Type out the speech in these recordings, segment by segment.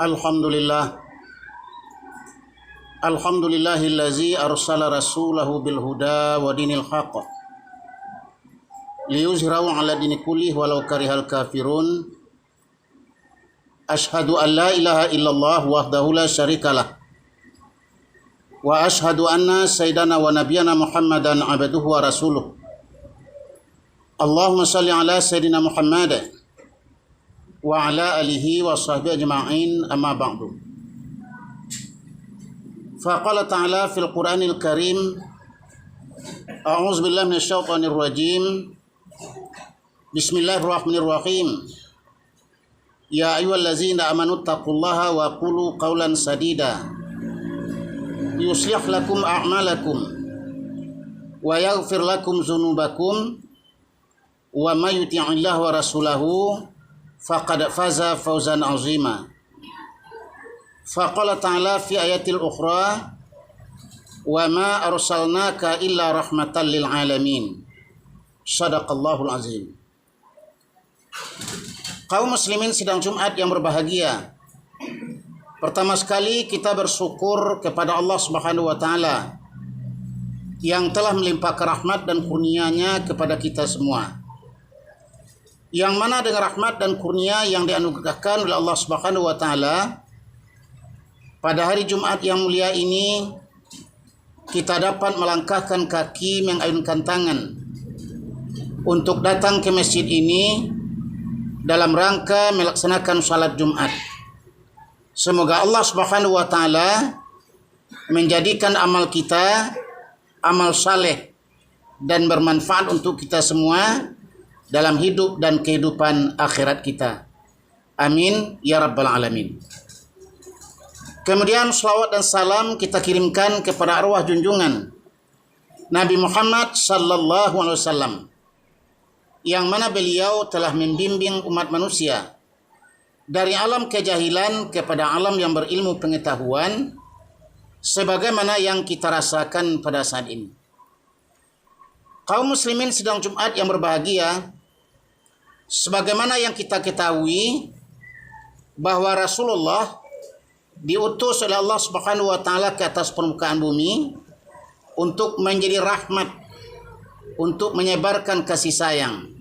Alhamdulillah. Alhamdulillahillazi arsala rasulahu bil huda wa dinil haqq liyuzhirahu ala dini kullih walau karihal kafirun. Ashhadu an la ilaha illallah wahdahu la syarikalah wa ashhadu anna sayyidana wa nabiyyana Muhammadan abduhu wa rasuluh. Allahumma salli ala sayyidina Muhammad wa ala alihi wa sahbihi ajma'in, amma ba'du. Faqala ta'ala fil Qur'anil Karim, a'udzu billahi minasyaitonir rajim. Bismillahirrahmanirrahim. Ya ayyuhallazina amanu taqullaha wa qulu qawlan sadida yuslih lakum a'malakum wa yaghfir lakum dzunubakum wa may yuti'illaha wa rasulahu faqad faza fawzan azima. Faqala ta'ala fi ayatil ukhra wa ma arsalnaka illa rahmatan lil alamin. Shadaqallahul azim. Kaum muslimin sidang Jumat yang berbahagia, pertama sekali kita bersyukur kepada Allah Subhanahu wa taala yang telah melimpahkan rahmat dan kurnia-Nya kepada kita semua. Yang mana dengan rahmat dan kurnia yang dianugerahkan oleh Allah Subhanahu wa taala pada hari Jumat yang mulia ini, kita dapat melangkahkan kaki, mengayunkan tangan untuk datang ke masjid ini dalam rangka melaksanakan salat Jumat. Semoga Allah Subhanahu wa taala menjadikan amal kita amal saleh dan bermanfaat untuk kita semua dalam hidup dan kehidupan akhirat kita. Amin ya rabbal alamin. Kemudian selawat dan salam kita kirimkan kepada arwah junjungan Nabi Muhammad sallallahu alaihi wasallam, yang mana beliau telah membimbing umat manusia dari alam kejahilan kepada alam yang berilmu pengetahuan, sebagaimana yang kita rasakan pada saat ini. Kaum muslimin sidang Jumat yang berbahagia, sebagaimana yang kita ketahui bahwa Rasulullah diutus oleh Allah Subhanahu wa taala ke atas permukaan bumi untuk menjadi rahmat, untuk menyebarkan kasih sayang.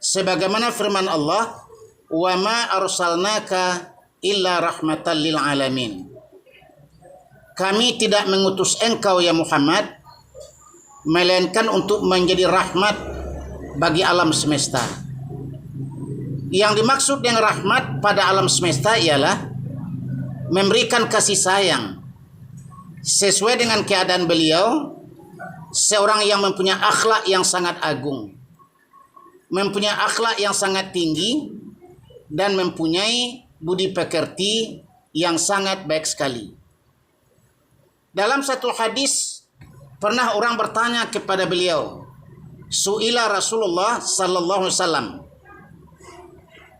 Sebagaimana firman Allah, "Wa ma arsalnaka illa rahmatan lil alamin." Kami tidak mengutus engkau ya Muhammad melainkan untuk menjadi rahmat bagi alam semesta. Yang dimaksud dengan rahmat pada alam semesta ialah memberikan kasih sayang sesuai dengan keadaan beliau, seorang yang mempunyai akhlak yang sangat agung, mempunyai akhlak yang sangat tinggi, dan mempunyai budi pekerti yang sangat baik sekali. Dalam satu hadis pernah orang bertanya kepada beliau, su'ila Rasulullah sallallahu alaihi wasallam.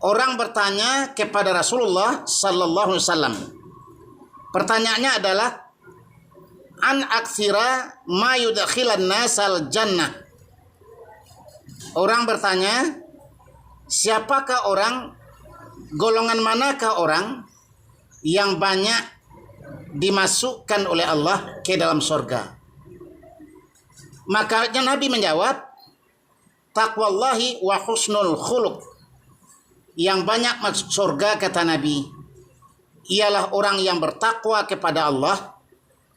Orang bertanya kepada Rasulullah sallallahu alaihi wasallam. Pertanyaannya adalah an aktsira ma yudkhilan nasal jannah. Orang bertanya, siapakah orang, golongan manakah orang yang banyak dimasukkan oleh Allah ke dalam surga? Maka Nabi menjawab, taqwallahi wa husnul khuluq. Yang banyak masuk surga, kata Nabi, ialah orang yang bertakwa kepada Allah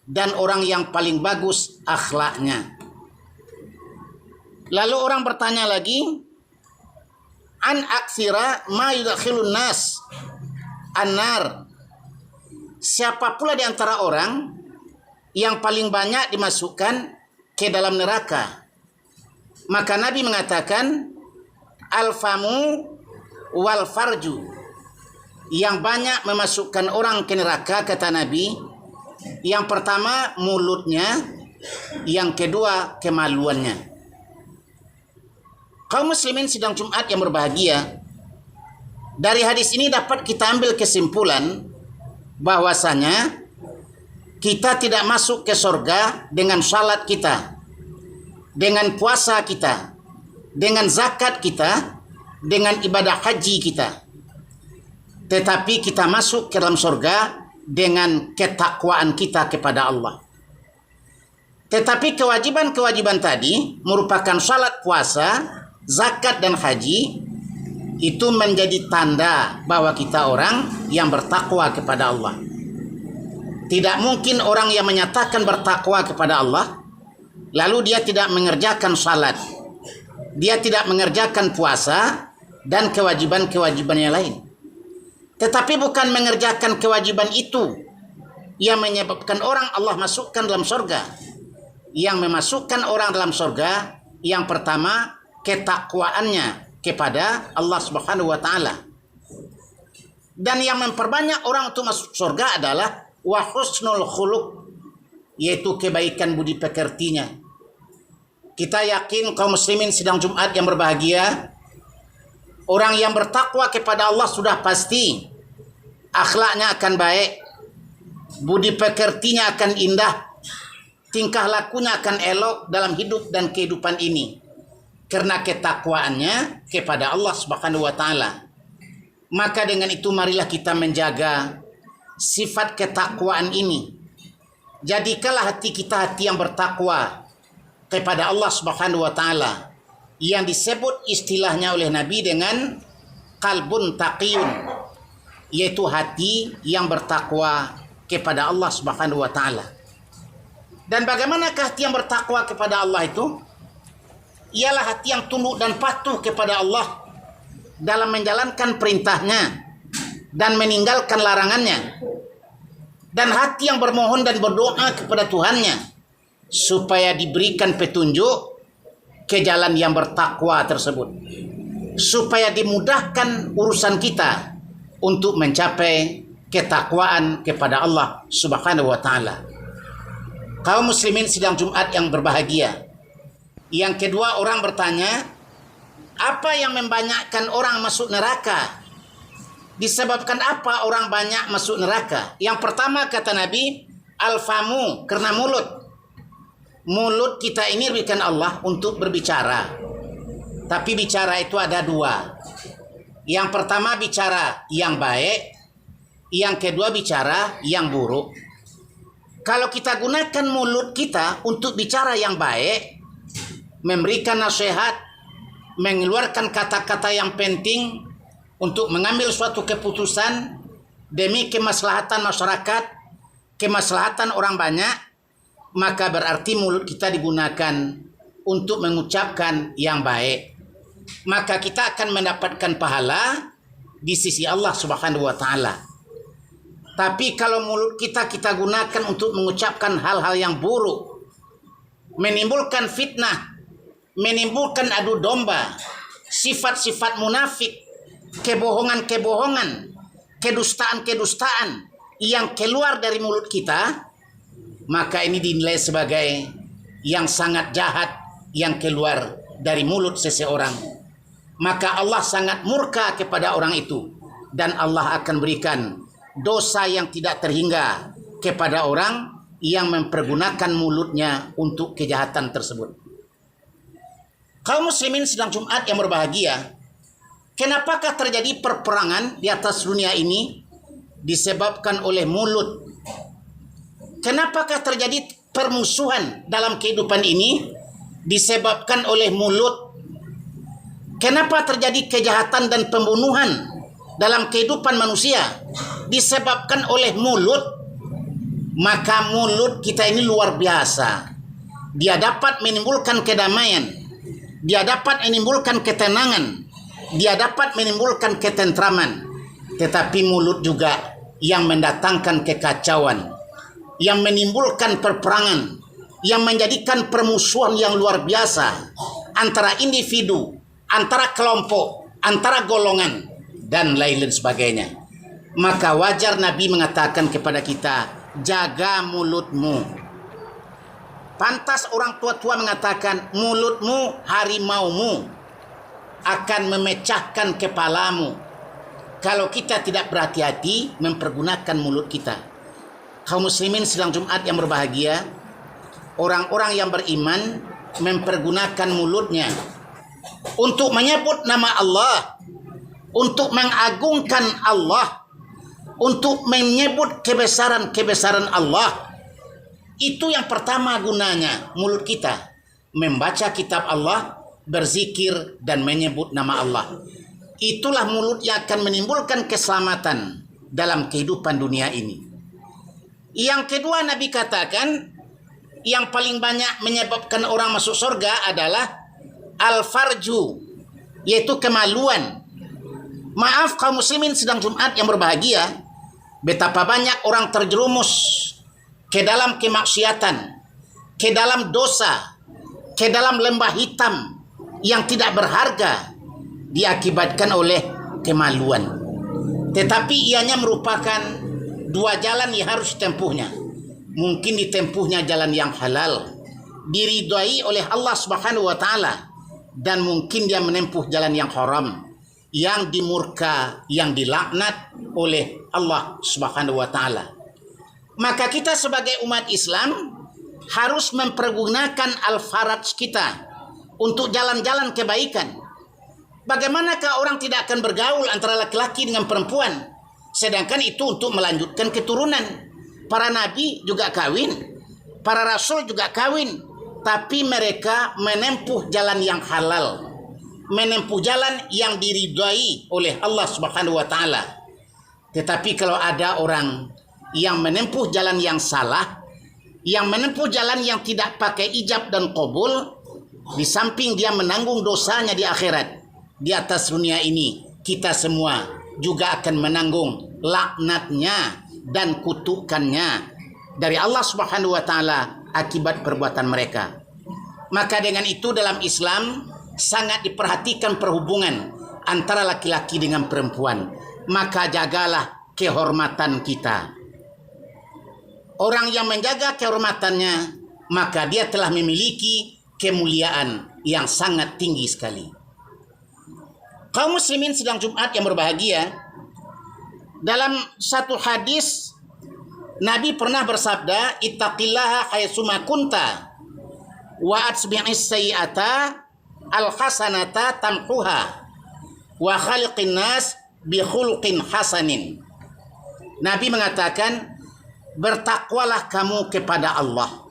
dan orang yang paling bagus akhlaknya. Lalu orang bertanya lagi, an aksira ma yudkhilun nas annar. Siapa pula di antara orang yang paling banyak dimasukkan ke dalam neraka? Maka Nabi mengatakan, al-famu wal farju. Yang banyak memasukkan orang ke neraka, kata Nabi, yang pertama mulutnya, yang kedua kemaluannya. Kaum muslimin sidang Jumat yang berbahagia, dari hadis ini dapat kita ambil kesimpulan bahwasanya kita tidak masuk ke surga dengan salat kita, dengan puasa kita, dengan zakat kita, dengan ibadah haji kita. tetapi kita masuk ke dalam surga dengan ketakwaan kita kepada Allah. Tetapi kewajiban-kewajiban tadi merupakan salat, puasa, zakat dan haji, itu menjadi tanda bahwa kita orang yang bertakwa kepada Allah. Tidak mungkin orang yang menyatakan bertakwa kepada Allah lalu dia tidak mengerjakan salat, dia tidak mengerjakan puasa dan kewajiban-kewajiban yang lain. Tetapi bukan mengerjakan kewajiban itu yang menyebabkan orang Allah masukkan dalam surga. Yang memasukkan orang dalam surga, yang pertama ketakwaannya kepada Allah Subhanahu wa taala. Dan yang memperbanyak orang untuk masuk surga adalah wa husnul khuluq, yaitu kebaikan budi pekertinya. Kita yakin kaum muslimin sidang Jumat yang berbahagia, orang yang bertakwa kepada Allah sudah pasti akhlaknya akan baik, budi pekertinya akan indah, tingkah lakunya akan elok dalam hidup dan kehidupan ini karena ketakwaannya kepada Allah Subhanahu wa taala. Maka dengan itu marilah kita menjaga sifat ketakwaan ini. Jadikanlah hati kita hati yang bertakwa kepada Allah Subhanahu wa taala, yang disebut istilahnya oleh Nabi dengan qalbun taqiyun, yaitu hati yang bertakwa kepada Allah Subhanahu wa taala. Dan bagaimanakah hati yang bertakwa kepada Allah itu? Ialah hati yang tunduk dan patuh kepada Allah dalam menjalankan perintahnya dan meninggalkan larangannya. Dan hati yang bermohon dan berdoa kepada Tuhannya supaya diberikan petunjuk ke jalan yang bertakwa tersebut, supaya dimudahkan urusan kita untuk mencapai ketakwaan kepada Allah Subhanahu wa taala. Kaum muslimin sidang Jumat yang berbahagia. Yang kedua, orang bertanya, apa yang membanyakkan orang masuk neraka? Disebabkan apa orang banyak masuk neraka? Yang pertama kata Nabi, al-famu, karena mulut. Mulut kita ini diberikan Allah untuk berbicara. Tapi bicara itu ada dua. Yang pertama bicara yang baik, yang kedua bicara yang buruk. Kalau kita gunakan mulut kita untuk bicara yang baik, memberikan nasihat, mengeluarkan kata-kata yang penting untuk mengambil suatu keputusan demi kemaslahatan masyarakat, kemaslahatan orang banyak, maka berarti mulut kita digunakan untuk mengucapkan yang baik. Maka kita akan mendapatkan pahala di sisi Allah Subhanahu wa taala. Tapi kalau mulut kita gunakan untuk mengucapkan hal-hal yang buruk, menimbulkan fitnah, menimbulkan adu domba, sifat-sifat munafik, kebohongan-kebohongan, kedustaan-kedustaan yang keluar dari mulut kita, maka ini dinilai sebagai yang sangat jahat yang keluar dari mulut seseorang. Maka Allah sangat murka kepada orang itu, dan Allah akan berikan dosa yang tidak terhingga kepada orang yang mempergunakan mulutnya untuk kejahatan tersebut. Kaum muslimin sedang Jumat yang berbahagia, kenapakah terjadi perperangan di atas dunia ini? Disebabkan oleh mulut. Kenapakah terjadi permusuhan dalam kehidupan ini? Disebabkan oleh mulut. Kenapa terjadi kejahatan dan pembunuhan dalam kehidupan manusia? Disebabkan oleh mulut. Maka mulut kita ini luar biasa. Dia dapat menimbulkan kedamaian, dia dapat menimbulkan ketenangan, dia dapat menimbulkan ketentraman. Tetapi mulut juga yang mendatangkan kekacauan, yang menimbulkan perperangan, yang menjadikan permusuhan yang luar biasa antara individu, antara kelompok, antara golongan, dan lain-lain sebagainya. Maka wajar Nabi mengatakan kepada kita, jaga mulutmu. Pantas orang tua-tua mengatakan, mulutmu harimaumu akan memecahkan kepalamu kalau kita tidak berhati-hati mempergunakan mulut kita. Kaum muslimin sedang Jumat yang berbahagia, orang-orang yang beriman mempergunakan mulutnya untuk menyebut nama Allah, untuk mengagungkan Allah, untuk menyebut kebesaran-kebesaran Allah. Itu yang pertama gunanya mulut kita, membaca kitab Allah, berzikir dan menyebut nama Allah. Itulah mulut yang akan menimbulkan keselamatan dalam kehidupan dunia ini. Yang kedua, Nabi katakan yang paling banyak menyebabkan orang masuk surga adalah al-farju, yaitu kemaluan. Maaf kaum muslimin sedang Jumat yang berbahagia, betapa banyak orang terjerumus ke dalam kemaksiatan, ke dalam dosa, ke dalam lembah hitam yang tidak berharga, diakibatkan oleh kemaluan. Tetapi ianya merupakan dua jalan yang harus ditempuhnya. Mungkin ditempuhnya jalan yang halal, diridhai oleh Allah Subhanahu wa taala, dan mungkin dia menempuh jalan yang haram, yang dimurka, yang dilaknat oleh Allah Subhanahu wa taala. Maka kita sebagai umat Islam harus mempergunakan al-faraj kita untuk jalan-jalan kebaikan. Bagaimanakah orang tidak akan bergaul antara laki-laki dengan perempuan, sedangkan itu untuk melanjutkan keturunan? Para nabi juga kawin, para rasul juga kawin, tapi mereka menempuh jalan yang halal, menempuh jalan yang diridhai oleh Allah Subhanahu wa taala. Tetapi kalau ada orang yang menempuh jalan yang salah, yang menempuh jalan yang tidak pakai ijab dan qabul, di samping dia menanggung dosanya di akhirat, di atas dunia ini kita semua juga akan menanggung laknatnya dan kutukannya dari Allah Subhanahu wa taala akibat perbuatan mereka. Maka dengan itu dalam Islam sangat diperhatikan perhubungan antara laki-laki dengan perempuan. Maka jagalah kehormatan kita. Orang yang menjaga kehormatannya, maka dia telah memiliki kemuliaan yang sangat tinggi sekali. Kaum muslimin sedang Jumat yang berbahagia, dalam satu hadis Nabi pernah bersabda, ittaqillaha haitsuma kunta wa atbi'is sayyi'ata al-hasanata tamhuha wa khaliqin nas bi khuluqin hasanin. Nabi mengatakan, bertakwalah kamu kepada Allah.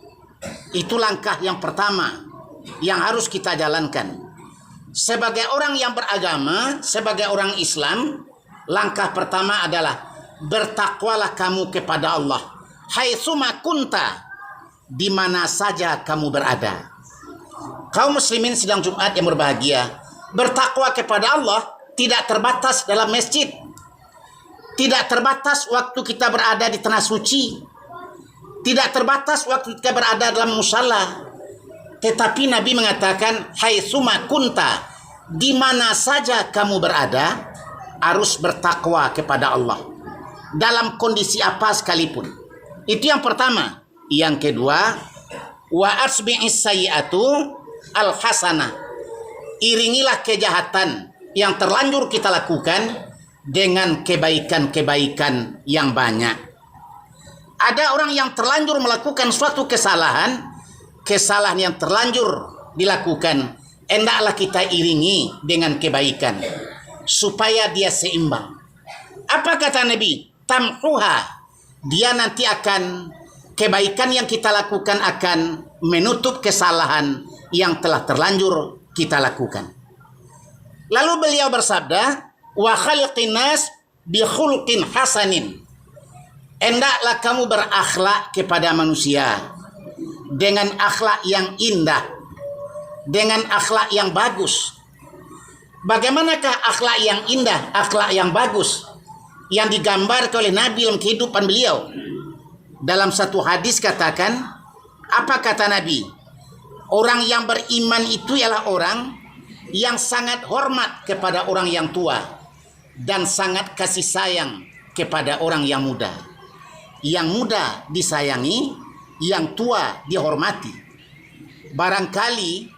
Itu langkah yang pertama yang harus kita jalankan. Sebagai orang yang beragama, sebagai orang Islam, langkah pertama adalah bertakwalah kamu kepada Allah. Haitsuma kunta, di mana saja kamu berada. Kaum muslimin sedang Jumat yang berbahagia, bertakwa kepada Allah tidak terbatas dalam masjid, tidak terbatas waktu kita berada di tanah suci, tidak terbatas waktu kita berada dalam musala. Tetapi Nabi mengatakan, haitsuma kunta, di mana saja kamu berada, harus bertakwa kepada Allah dalam kondisi apa sekalipun. Itu yang pertama. Yang kedua, wa asbi'is sayyi'atu al-hasanah, iringilah kejahatan yang terlanjur kita lakukan dengan kebaikan-kebaikan yang banyak. Ada orang yang terlanjur melakukan suatu kesalahan yang terlanjur dilakukan, hendaklah kita iringi dengan kebaikan supaya dia seimbang. Apa kata Nabi? Tamhuha, dia nanti akan, kebaikan yang kita lakukan akan menutup kesalahan yang telah terlanjur kita lakukan. Lalu beliau bersabda, wa khaliqin nas bi khuluqin hasanin, hendaklah kamu berakhlak kepada manusia dengan akhlak yang indah, dengan akhlak yang bagus. Bagaimanakah akhlak yang indah, akhlak yang bagus yang digambarkan oleh Nabi dalam kehidupan beliau? Dalam satu hadis katakan, apa kata Nabi? Orang yang beriman itu ialah orang yang sangat hormat kepada orang yang tua dan sangat kasih sayang kepada orang yang muda. Yang muda disayangi, yang tua dihormati. Barangkali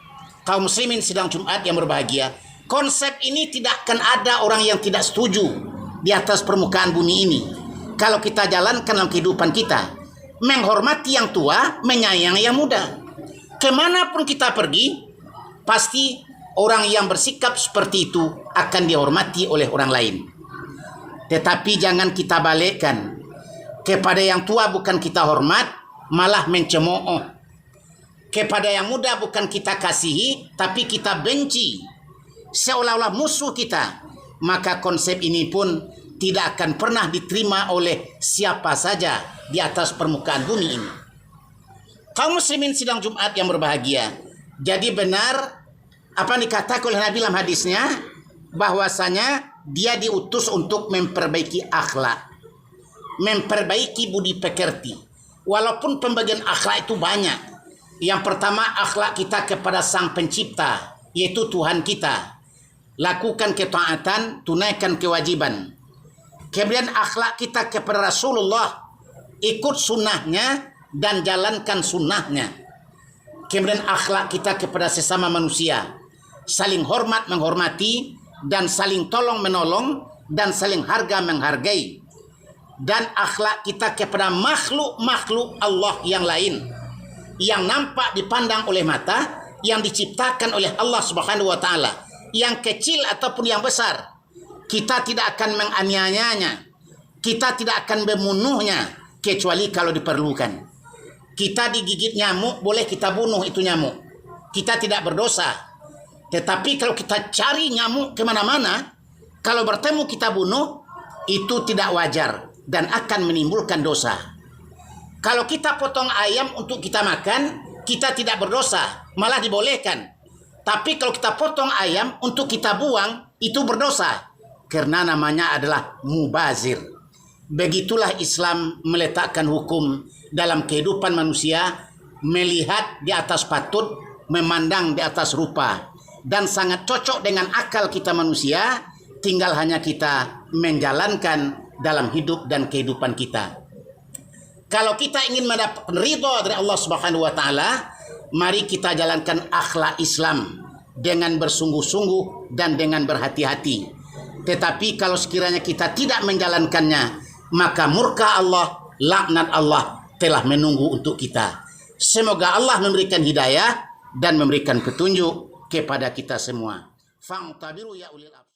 kaum muslimin sedang Jumat yang berbahagia, konsep ini tidak akan ada orang yang tidak setuju di atas permukaan bumi ini. Kalau kita jalankan dalam kehidupan kita, menghormati yang tua, menyayangi yang muda. Kemanapun kita pergi, pasti orang yang bersikap seperti itu akan dihormati oleh orang lain. Tetapi jangan kita balikkan. Kepada yang tua bukan kita hormat, malah mencemooh. Kepada yang muda bukan kita kasihi, tapi kita benci. Seolah-olah musuh kita. Maka konsep ini pun tidak akan pernah diterima oleh siapa saja di atas permukaan bumi ini. Kaum muslimin sidang Jumat yang berbahagia. Jadi benar apa yang dikatakan oleh Nabi dalam hadisnya, bahwasanya dia diutus untuk memperbaiki akhlak, memperbaiki budi pekerti. Walaupun pembagian akhlak itu banyak. Yang pertama, akhlak kita kepada Sang Pencipta, yaitu Tuhan kita. Lakukan ketaatan, tunaikan kewajiban. Kemudian akhlak kita kepada Rasulullah, ikut sunnahnya dan jalankan sunnahnya. Kemudian akhlak kita kepada sesama manusia, saling hormat menghormati, dan saling tolong menolong, dan saling harga menghargai. Dan akhlak kita kepada makhluk-makhluk Allah yang lain, yang nampak dipandang oleh mata, yang diciptakan oleh Allah Subhanahu wa taala, yang kecil ataupun yang besar. Kita tidak akan menganiayanya, kita tidak akan membunuhnya kecuali kalau diperlukan. Kita digigit nyamuk, boleh kita bunuh itu nyamuk, kita tidak berdosa. Tetapi kalau kita cari nyamuk kemana-mana, kalau bertemu kita bunuh, itu tidak wajar dan akan menimbulkan dosa. Kalau kita potong ayam untuk kita makan, kita tidak berdosa, malah dibolehkan. Tapi kalau kita potong ayam untuk kita buang, itu berdosa, karena namanya adalah mubazir. Begitulah Islam meletakkan hukum dalam kehidupan manusia, melihat di atas patut, memandang di atas rupa, dan sangat cocok dengan akal kita manusia. Tinggal hanya kita menjalankan dalam hidup dan kehidupan kita. Kalau kita ingin mendapatkan ridho dari Allah Subhanahu wa taala, mari kita jalankan akhlak Islam dengan bersungguh-sungguh dan dengan berhati-hati. Tetapi kalau sekiranya kita tidak menjalankannya, maka murka Allah, laknat Allah telah menunggu untuk kita. Semoga Allah memberikan hidayah dan memberikan petunjuk kepada kita semua. Fa'tabiru ya ulil